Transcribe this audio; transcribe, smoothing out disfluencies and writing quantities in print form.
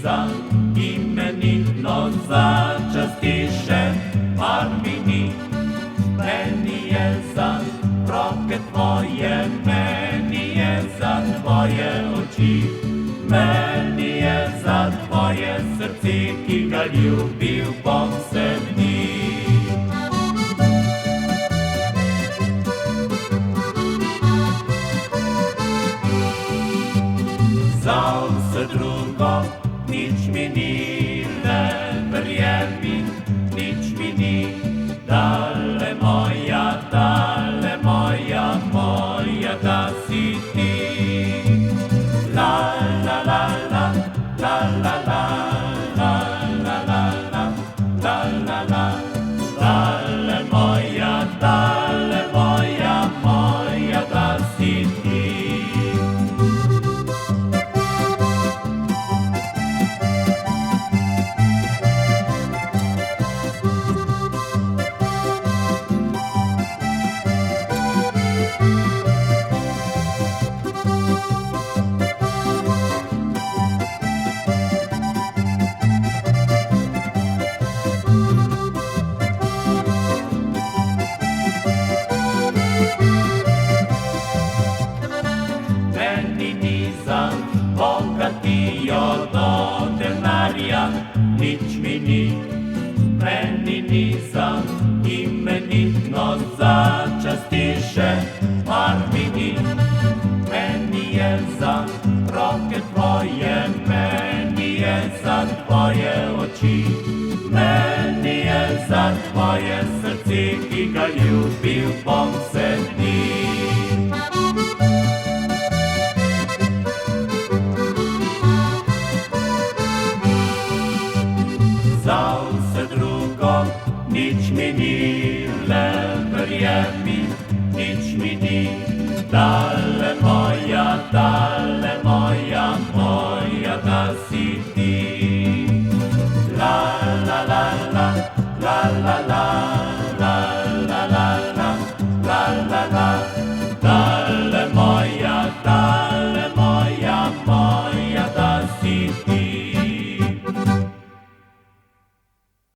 za imenitno začastiše, par mi meni je za roke tvoje, meni je za tvoje oči, meni je za tvoje srce, ki ga ljubil bom se dni. Za vse drugo nič mi ni, le verjemi, nič mi ni. Dale moja, moja, da si ti. La la la la, la la la, la la la la, la la la. Dale moja, moja, da si ti. Bogatijo do denarja, nič mi ni, meni ni za imenitno začastiše, mar mi ni, meni je za roke tvoje, meni je za tvoje oči, meni je za tvoje srce, ki ga ljubil bom se dni. Za vse drugo nič mi ni, le verjemi, nič mi ni. Dale moja,